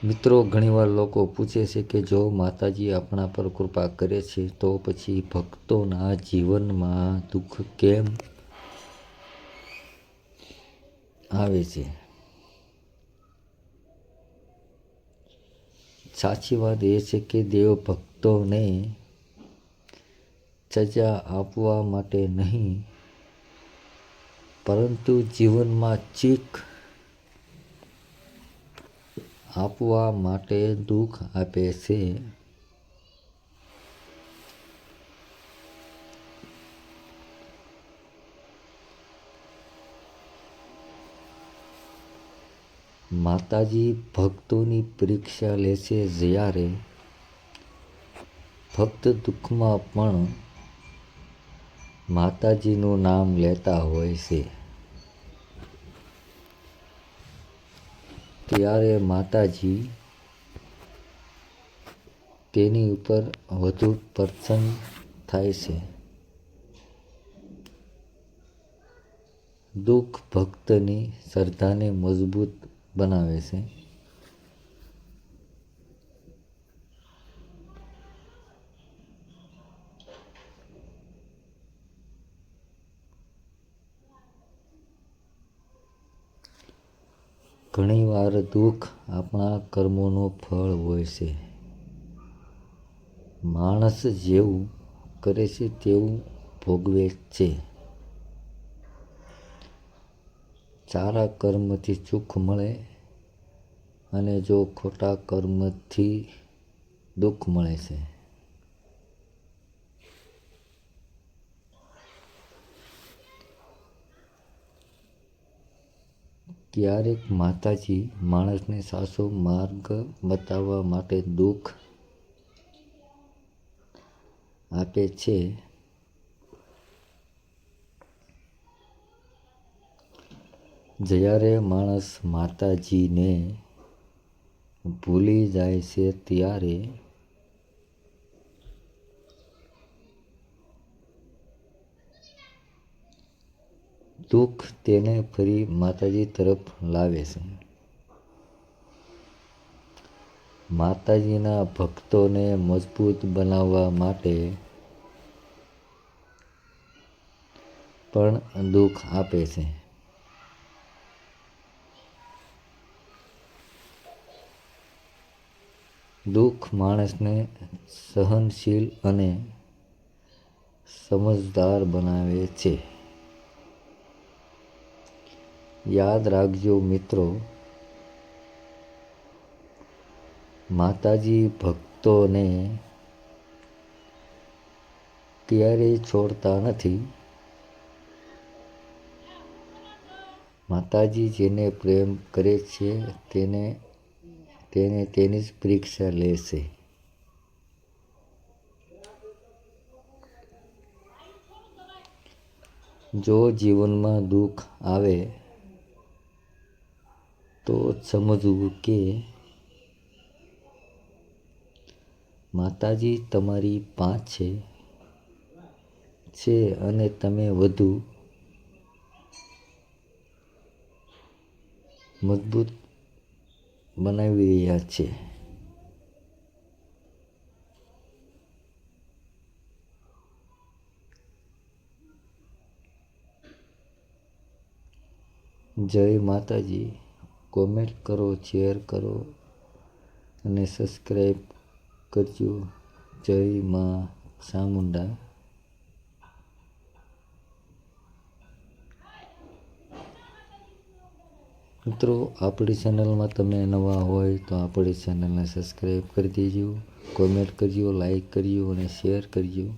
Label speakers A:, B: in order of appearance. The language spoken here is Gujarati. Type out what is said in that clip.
A: મિત્રો, ઘણીવાર લોકો પૂછે છે કે જો માતાજી આપણા પર કૃપા કરે છે તો પછી ભક્તોના જીવનમાં દુઃખ કેમ આવે છે? સાચી વાત એ છે કે દેવ ભક્તોને સજા આપવા માટે નહીં, પરંતુ જીવનમાં ચીખ આપવા માટે દુઃખ આપે છે. માતાજી ભક્તોની પરીક્ષા લે છે જ્યારે ભક્ત દુઃખમાં પણ માતાજીનું નામ લેતા હોય છે, ત્યારે માતાજી તેની ઉપર વધુ પ્રસન્ન થાય છે. દુઃખ ભક્તની શ્રદ્ધાને મજબૂત બનાવે છે. ઘણીવાર દુઃખ આપણા કર્મોનું ફળ હોય છે. માણસ જેવું કરે છે તેવું ભોગવે છે. સારા કર્મથી સુખ મળે અને જો ખોટા કર્મથી દુઃખ મળે છે. ક્યારેક માતાજી માણસને સાચો માર્ગ બતાવવા માટે દુઃખ આપે છે. જ્યારે માણસ માતાજીને ભૂલી જાય છે ત્યારે દુઃખ તેને ફરી માતાજી તરફ લાવે છે. માતાજીના ભક્તોને મજબૂત બનાવવા માટે પણ દુઃખ આપે છે. દુઃખ માણસને સહનશીલ અને સમજદાર બનાવે છે. યાદ રાખજો મિત્રો, માતાજી ભક્તોને ક્યારેય છોડતા નથી. માતાજી જેને પ્રેમ કરે છે તેને તેની જ પરીક્ષા લે છે. જો જીવનમાં દુઃખ આવે તો સમજવું કે માતાજી તમારી પાસે છે અને તમે વધુ મજબૂત બનાવી રહ્યા છે. જય માતાજી. કોમેન્ટ કરો, શેર કરો અને સબસ્ક્રાઈબ કરજો. જય મા ચામુંડા. મિત્રો, આપણી ચેનલમાં તમે નવા હોય તો આપણી ચેનલને સબસ્ક્રાઈબ કરી દેજો, કોમેન્ટ કરજો, લાઈક કરજો અને શેર કરજો.